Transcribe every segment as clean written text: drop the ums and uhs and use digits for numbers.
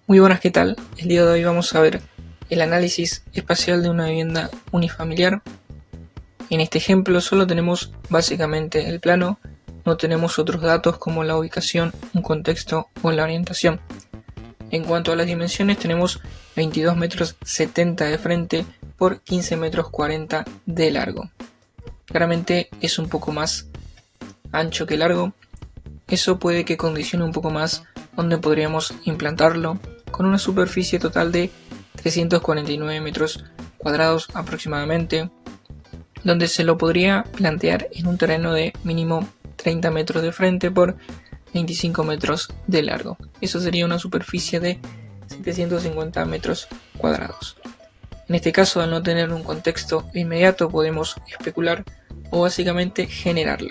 Muy buenas, ¿qué tal? El día de hoy vamos a ver el análisis espacial de una vivienda unifamiliar. En este ejemplo solo tenemos básicamente el plano, no tenemos otros datos como la ubicación, un contexto o la orientación. En cuanto a las dimensiones tenemos 22 metros 70 de frente por 15 metros 40 de largo. Claramente es un poco más ancho que largo. Eso puede que condicione un poco más donde podríamos implantarlo, con una superficie total de 349 metros cuadrados aproximadamente, donde se lo podría plantear en un terreno de mínimo 30 metros de frente por 25 metros de largo. Eso sería una superficie de 750 metros cuadrados. En este caso, al no tener un contexto inmediato, podemos especular o básicamente generarlo.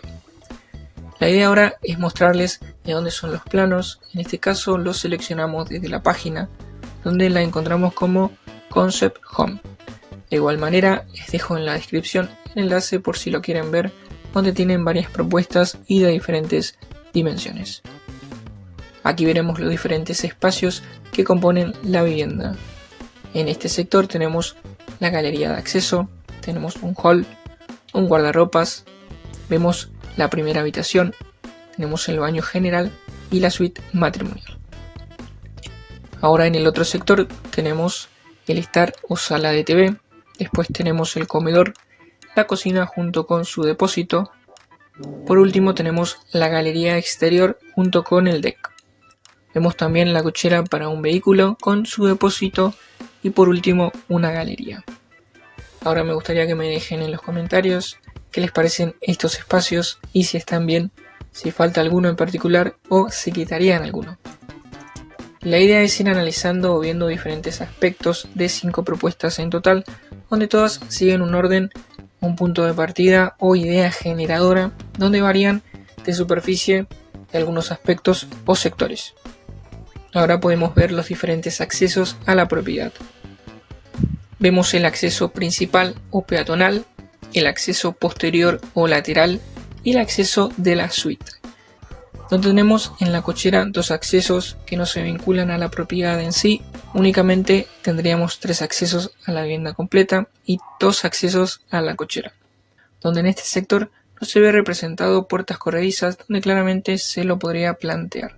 La idea ahora es mostrarles de dónde son los planos. En este caso los seleccionamos desde la página, donde la encontramos como Concept Home. De igual manera les dejo en la descripción el enlace por si lo quieren ver, donde tienen varias propuestas y de diferentes dimensiones. Aquí veremos los diferentes espacios que componen la vivienda. En este sector tenemos la galería de acceso, tenemos un hall, un guardarropas, vemos la primera habitación, tenemos el baño general y la suite matrimonial. Ahora en el otro sector tenemos el estar o sala de TV, después tenemos el comedor, la cocina junto con su depósito, por último tenemos la galería exterior junto con el deck. Vemos también la cochera para un vehículo con su depósito y por último una galería. Ahora me gustaría que me dejen en los comentarios qué les parecen estos espacios y si están bien, si falta alguno en particular o si quitarían alguno. La idea es ir analizando o viendo diferentes aspectos de 5 propuestas en total, donde todas siguen un orden, un punto de partida o idea generadora, donde varían de superficie de algunos aspectos o sectores. Ahora podemos ver los diferentes accesos a la propiedad. Vemos el acceso principal o peatonal, el acceso posterior o lateral y el acceso de la suite. Donde tenemos en la cochera dos accesos que no se vinculan a la propiedad en sí, únicamente tendríamos 3 accesos a la vivienda completa y 2 accesos a la cochera. Donde en este sector no se ve representado puertas corredizas, donde claramente se lo podría plantear.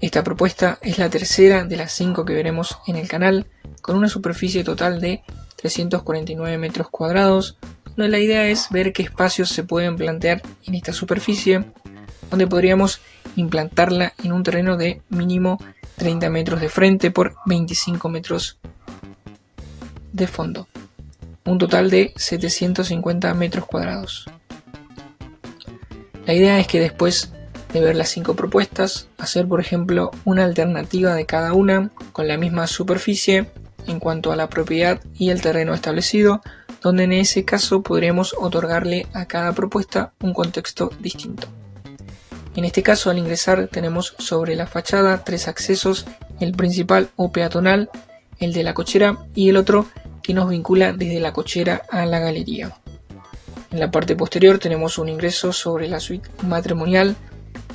Esta propuesta es la tercera de las 5 que veremos en el canal, con una superficie total de 349 metros cuadrados, donde la idea es ver qué espacios se pueden plantear en esta superficie, donde podríamos implantarla en un terreno de mínimo 30 metros de frente por 25 metros de fondo, un total de 750 metros cuadrados. La idea es que después de ver las 5 propuestas, hacer por ejemplo una alternativa de cada una con la misma superficie en cuanto a la propiedad y el terreno establecido, donde en ese caso podremos otorgarle a cada propuesta un contexto distinto. En este caso, al ingresar tenemos sobre la fachada 3 accesos, el principal o peatonal, el de la cochera y el otro que nos vincula desde la cochera a la galería. En la parte posterior tenemos un ingreso sobre la suite matrimonial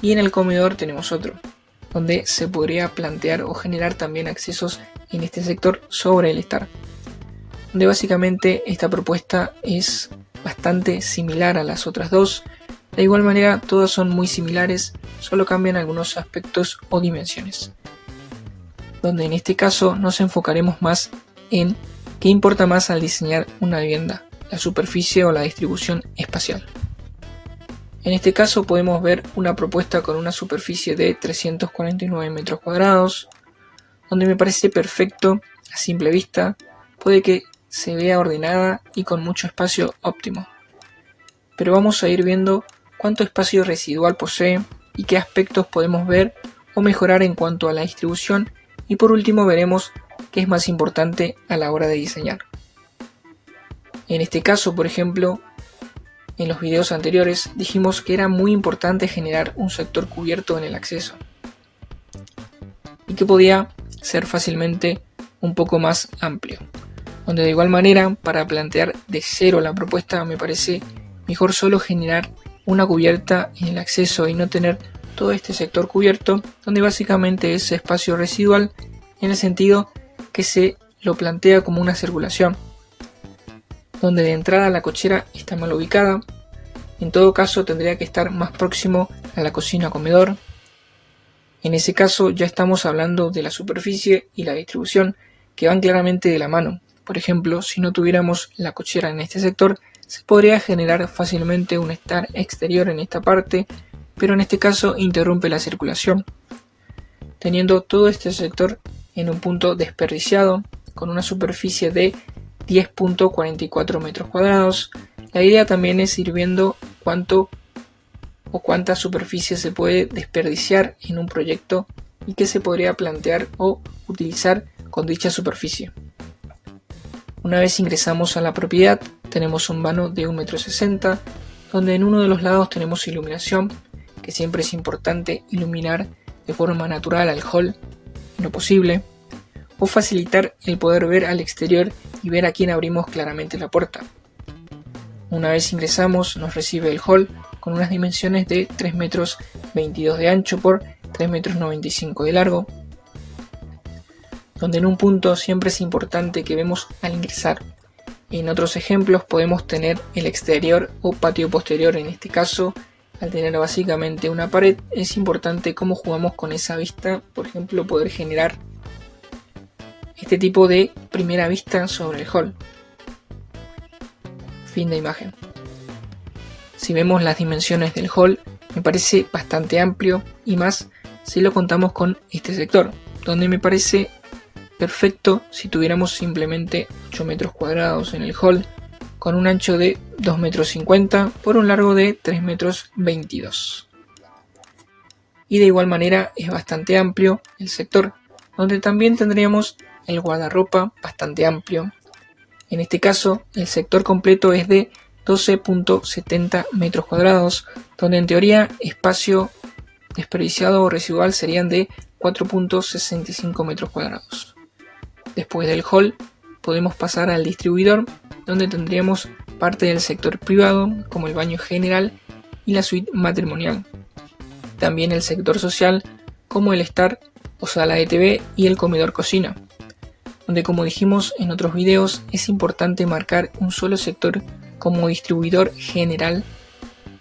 y en el comedor tenemos otro, donde se podría plantear o generar también accesos en este sector sobre el estar, donde básicamente esta propuesta es bastante similar a las otras dos. De igual manera todas son muy similares, solo cambian algunos aspectos o dimensiones, donde en este caso nos enfocaremos más en qué importa más al diseñar una vivienda, la superficie o la distribución espacial. En este caso podemos ver una propuesta con una superficie de 349 metros cuadrados, donde me parece perfecto a simple vista, puede que se vea ordenada y con mucho espacio óptimo. Pero vamos a ir viendo cuánto espacio residual posee y qué aspectos podemos ver o mejorar en cuanto a la distribución, y por último veremos qué es más importante a la hora de diseñar. En este caso, por ejemplo, en los videos anteriores dijimos que era muy importante generar un sector cubierto en el acceso y que podía ser fácilmente un poco más amplio, donde de igual manera para plantear de cero la propuesta me parece mejor solo generar una cubierta en el acceso y no tener todo este sector cubierto, donde básicamente es espacio residual en el sentido que se lo plantea como una circulación, donde de entrada la cochera está mal ubicada. En todo caso tendría que estar más próximo a la cocina comedor. En ese caso ya estamos hablando de la superficie y la distribución, que van claramente de la mano. Por ejemplo, si no tuviéramos la cochera en este sector, se podría generar fácilmente un estar exterior en esta parte, pero en este caso interrumpe la circulación. Teniendo todo este sector en un punto desperdiciado, con una superficie de 10.44 metros cuadrados, la idea también es ir viendo cuánto o cuánta superficie se puede desperdiciar en un proyecto y qué se podría plantear o utilizar con dicha superficie. Una vez ingresamos a la propiedad, tenemos un vano de 1,60 m, donde en uno de los lados tenemos iluminación, que siempre es importante iluminar de forma natural al hall, en lo posible, o facilitar el poder ver al exterior y ver a quién abrimos claramente la puerta. Una vez ingresamos, nos recibe el hall con unas dimensiones de 3,22 m de ancho por 3,95 m de largo, donde en un punto siempre es importante que vemos al ingresar. En otros ejemplos podemos tener el exterior o patio posterior. En este caso, al tener básicamente una pared, es importante cómo jugamos con esa vista, por ejemplo poder generar este tipo de primera vista sobre el hall. Fin de imagen. Si vemos las dimensiones del hall, me parece bastante amplio, y más si lo contamos con este sector, donde me parece perfecto si tuviéramos simplemente 8 metros cuadrados en el hall, con un ancho de 2,50 m por un largo de 3,22 m. Y de igual manera es bastante amplio el sector, donde también tendríamos el guardarropa bastante amplio. En este caso, el sector completo es de 12.70 metros cuadrados, donde en teoría espacio desperdiciado o residual serían de 4.65 metros cuadrados. Después del hall podemos pasar al distribuidor, donde tendríamos parte del sector privado como el baño general y la suite matrimonial. También el sector social como el estar o sala de TV y el comedor cocina, donde, como dijimos en otros videos, es importante marcar un solo sector como distribuidor general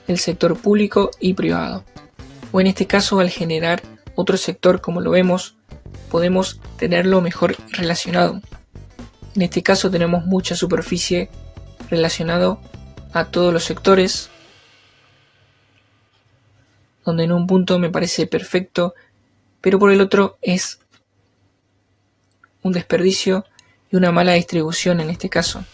del sector público y privado. O en este caso, al generar otro sector como lo vemos, podemos tenerlo mejor relacionado. En este caso tenemos mucha superficie relacionado a todos los sectores, donde en un punto me parece perfecto, pero por el otro es un desperdicio y una mala distribución. En este caso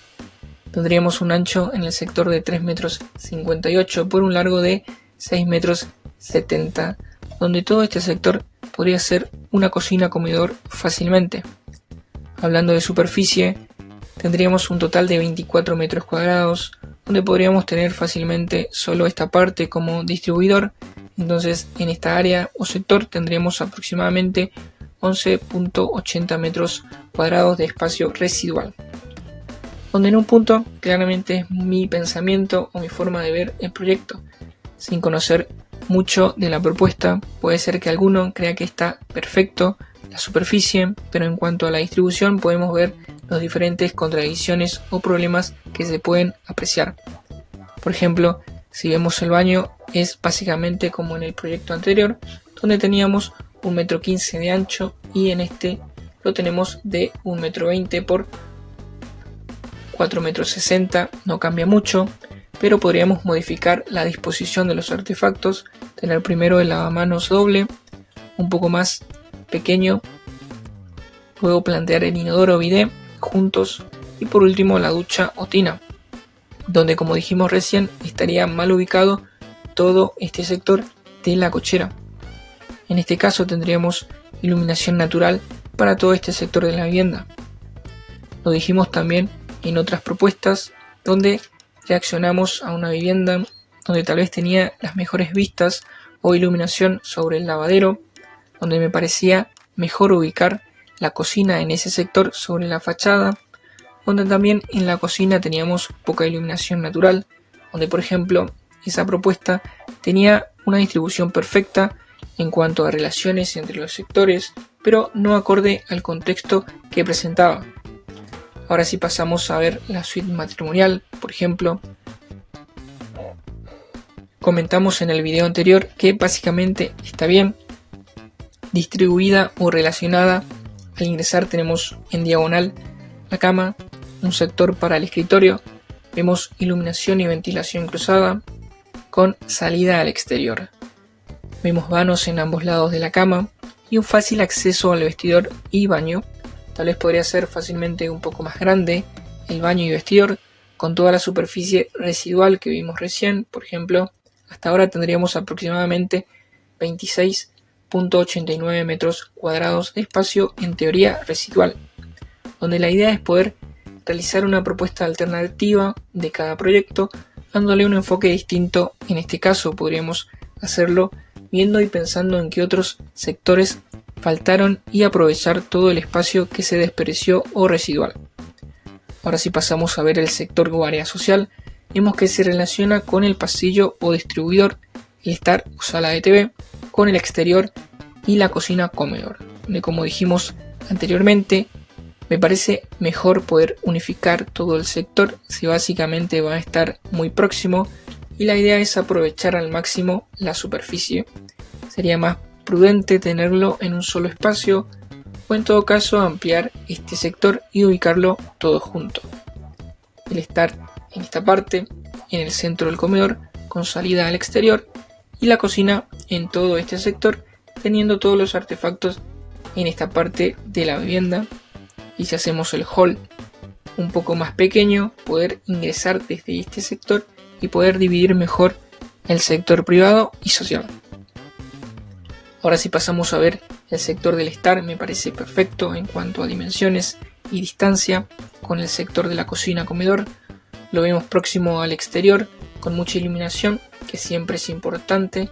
tendríamos un ancho en el sector de 3,58 m por un largo de 6,70 m, donde todo este sector podría ser una cocina comedor fácilmente. Hablando de superficie, tendríamos un total de 24 metros cuadrados, donde podríamos tener fácilmente solo esta parte como distribuidor. Entonces en esta área o sector tendríamos aproximadamente 11.80 metros cuadrados de espacio residual, donde en un punto claramente es mi pensamiento o mi forma de ver el proyecto. Sin conocer mucho de la propuesta, puede ser que alguno crea que está perfecto la superficie, pero en cuanto a la distribución podemos ver las diferentes contradicciones o problemas que se pueden apreciar. Por ejemplo, si vemos el baño, es básicamente como en el proyecto anterior, donde teníamos 1,15 m de ancho, y en este lo tenemos de 1,20 m por 4,60 m. No cambia mucho, pero podríamos modificar la disposición de los artefactos, tener primero el lavamanos doble, un poco más pequeño, luego plantear el inodoro o bidet juntos, y por último la ducha o tina, donde, como dijimos recién, estaría mal ubicado todo este sector de la cochera. En este caso tendríamos iluminación natural para todo este sector de la vivienda. Lo dijimos también en otras propuestas, donde reaccionamos a una vivienda donde tal vez tenía las mejores vistas o iluminación sobre el lavadero, donde me parecía mejor ubicar la cocina en ese sector sobre la fachada, donde también en la cocina teníamos poca iluminación natural, donde por ejemplo esa propuesta tenía una distribución perfecta en cuanto a relaciones entre los sectores, pero no acorde al contexto que presentaba. Ahora sí pasamos a ver la suite matrimonial, por ejemplo. Comentamos en el video anterior que básicamente está bien distribuida o relacionada. Al ingresar tenemos en diagonal la cama, un sector para el escritorio, vemos iluminación y ventilación cruzada con salida al exterior. Vemos vanos en ambos lados de la cama y un fácil acceso al vestidor y baño. Tal vez podría ser fácilmente un poco más grande el baño y vestidor con toda la superficie residual que vimos recién. Por ejemplo, hasta ahora tendríamos aproximadamente 26.89 metros cuadrados de espacio en teoría residual, donde la idea es poder realizar una propuesta alternativa de cada proyecto, dándole un enfoque distinto. En este caso podríamos hacerlo viendo y pensando en qué otros sectores faltaron y aprovechar todo el espacio que se desperdició o residual. Ahora sí pasamos a ver el sector o área social. Vemos que se relaciona con el pasillo o distribuidor, el estar o sala de TV, con el exterior y la cocina comedor, donde, como dijimos anteriormente, me parece mejor poder unificar todo el sector si básicamente va a estar muy próximo y la idea es aprovechar al máximo la superficie. Sería más prudente tenerlo en un solo espacio o en todo caso ampliar este sector y ubicarlo todo junto. El estar en esta parte, en el centro del comedor con salida al exterior y la cocina en todo este sector, teniendo todos los artefactos en esta parte de la vivienda. Y si hacemos el hall un poco más pequeño, poder ingresar desde este sector y poder dividir mejor el sector privado y social. Ahora sí pasamos a ver el sector del estar. Me parece perfecto en cuanto a dimensiones y distancia con el sector de la cocina comedor. Lo vemos próximo al exterior con mucha iluminación, que siempre es importante.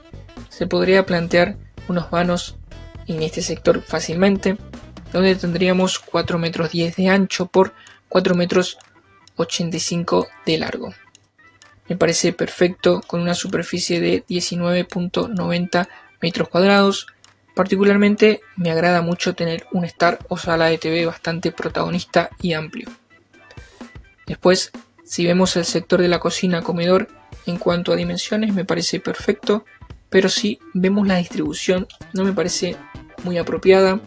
Se podría plantear unos vanos en este sector fácilmente, donde tendríamos 4,10 metros de ancho por 4,85 metros de largo. Me parece perfecto con una superficie de 19.90 metros cuadrados. Particularmente me agrada mucho tener un estar o sala de TV bastante protagonista y amplio. Después, si vemos el sector de la cocina comedor, en cuanto a dimensiones me parece perfecto, pero si vemos la distribución no me parece muy apropiada,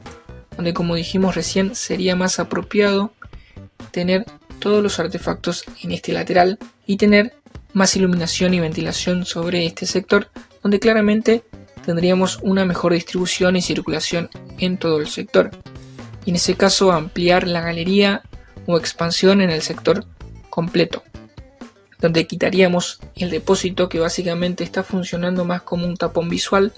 donde, como dijimos recién, sería más apropiado tener todos los artefactos en este lateral y tener más iluminación y ventilación sobre este sector, donde claramente tendríamos una mejor distribución y circulación en todo el sector. Y en ese caso ampliar la galería o expansión en el sector completo, donde quitaríamos el depósito, que básicamente está funcionando más como un tapón visual.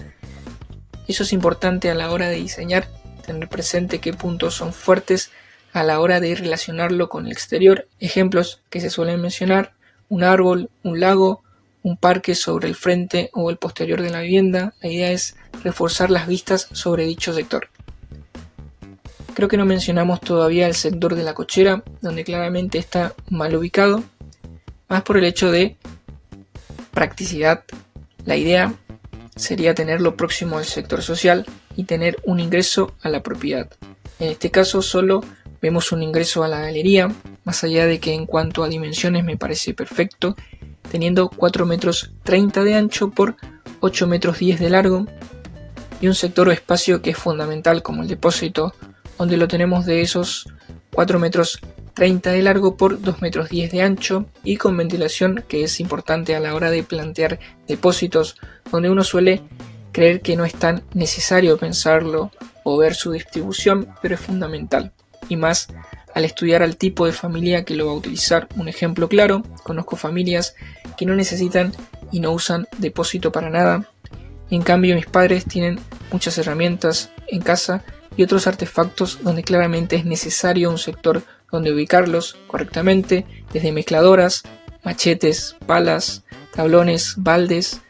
Eso es importante a la hora de diseñar, tener presente qué puntos son fuertes a la hora de relacionarlo con el exterior. Ejemplos que se suelen mencionar: un árbol, un lago, un parque sobre el frente o el posterior de la vivienda. La idea es reforzar las vistas sobre dicho sector. Creo que no mencionamos todavía el sector de la cochera, donde claramente está mal ubicado, más por el hecho de practicidad. La idea sería tenerlo próximo al sector social y tener un ingreso a la propiedad. En este caso solo vemos un ingreso a la galería, más allá de que en cuanto a dimensiones me parece perfecto, teniendo 4,30 metros de ancho por 8,10 metros de largo, y un sector o espacio que es fundamental como el depósito, donde lo tenemos de esos 4,30 metros de largo por 2,10 metros de ancho, y con ventilación, que es importante a la hora de plantear depósitos, donde uno suele creer que no es tan necesario pensarlo o ver su distribución, pero es fundamental, y más al estudiar al tipo de familia que lo va a utilizar. Un ejemplo claro: conozco familias que no necesitan y no usan depósito para nada. En cambio, mis padres tienen muchas herramientas en casa y otros artefactos donde claramente es necesario un sector donde ubicarlos correctamente, desde mezcladoras, machetes, palas, tablones, baldes,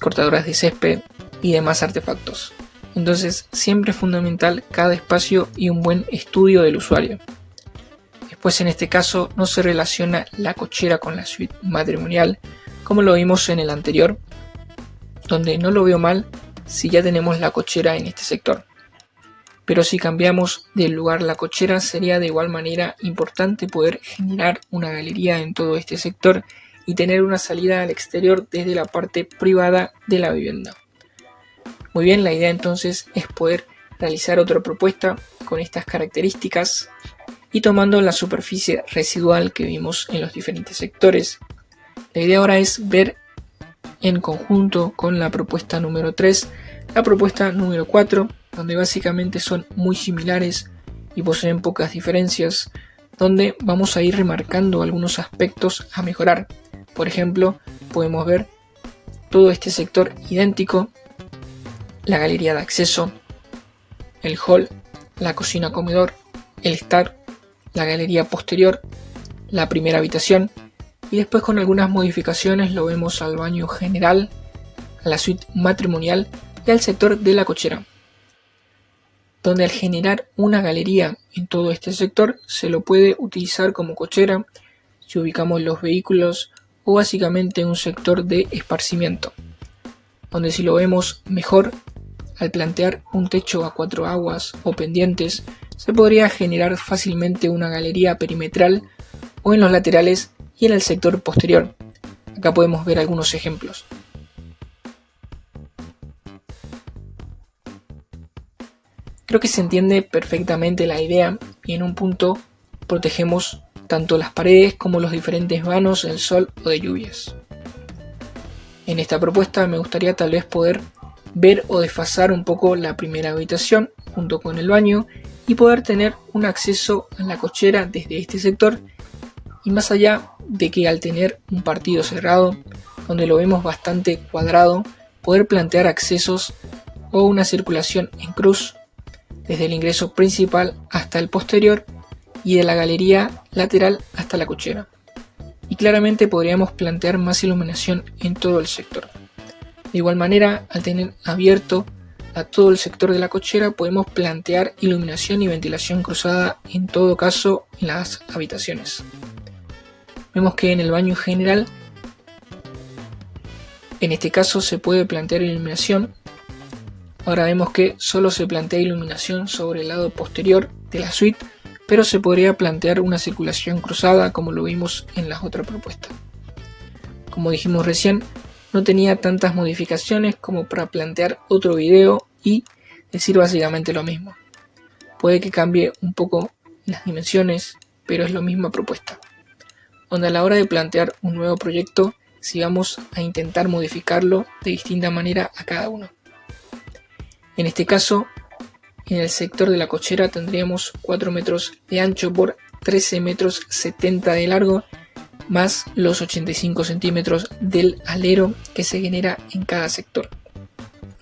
cortadoras de césped y demás artefactos. Entonces siempre es fundamental cada espacio y un buen estudio del usuario. Después, en este caso, no se relaciona la cochera con la suite matrimonial como lo vimos en el anterior, donde no lo veo mal si ya tenemos la cochera en este sector. Pero si cambiamos de lugar la cochera, sería de igual manera importante poder generar una galería en todo este sector y tener una salida al exterior desde la parte privada de la vivienda. Muy bien, la idea entonces es poder realizar otra propuesta con estas características y tomando la superficie residual que vimos en los diferentes sectores. La idea ahora es ver en conjunto con la propuesta número 3, la propuesta número 4, donde básicamente son muy similares y poseen pocas diferencias, donde vamos a ir remarcando algunos aspectos a mejorar. Por ejemplo, podemos ver todo este sector idéntico, la galería de acceso, el hall, la cocina comedor, el estar, la galería posterior, la primera habitación, y después con algunas modificaciones lo vemos al baño general, a la suite matrimonial y al sector de la cochera, donde al generar una galería en todo este sector se lo puede utilizar como cochera si ubicamos los vehículos o básicamente un sector de esparcimiento, donde si lo vemos mejor, al plantear un techo a 4 aguas o pendientes, se podría generar fácilmente una galería perimetral o en los laterales y en el sector posterior. Acá podemos ver algunos ejemplos. Creo que se entiende perfectamente la idea y en un punto protegemos tanto las paredes como los diferentes vanos del sol o de lluvias. En esta propuesta me gustaría tal vez poder ver o desfasar un poco la primera habitación junto con el baño y poder tener un acceso a la cochera desde este sector, y más allá de que al tener un partido cerrado donde lo vemos bastante cuadrado, poder plantear accesos o una circulación en cruz desde el ingreso principal hasta el posterior y de la galería lateral hasta la cochera. Y claramente podríamos plantear más iluminación en todo el sector. De igual manera, al tener abierto a todo el sector de la cochera, podemos plantear iluminación y ventilación cruzada en todo caso en las habitaciones. Vemos que en el baño general, en este caso se puede plantear iluminación. Ahora vemos que solo se plantea iluminación sobre el lado posterior de la suite, pero se podría plantear una circulación cruzada como lo vimos en la otra propuesta. Como dijimos recién, no tenía tantas modificaciones como para plantear otro video y decir básicamente lo mismo. Puede que cambie un poco las dimensiones, pero es la misma propuesta, donde a la hora de plantear un nuevo proyecto, si vamos a intentar modificarlo de distinta manera a cada uno. En este caso, en el sector de la cochera tendríamos 4 metros de ancho por 13 metros 70 de largo, más los 85 centímetros del alero que se genera en cada sector,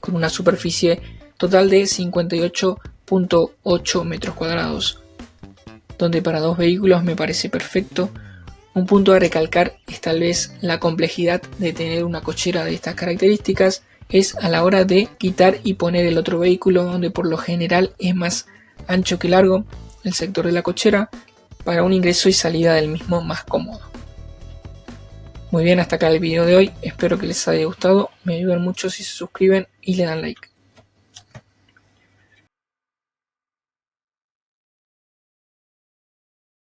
con una superficie total de 58.8 metros cuadrados, donde para 2 vehículos me parece perfecto. Un punto a recalcar es tal vez la complejidad de tener una cochera de estas características, es a la hora de quitar y poner el otro vehículo, donde por lo general es más ancho que largo el sector de la cochera, para un ingreso y salida del mismo más cómodo. Muy bien, hasta acá el video de hoy, espero que les haya gustado, me ayudan mucho si se suscriben y le dan like.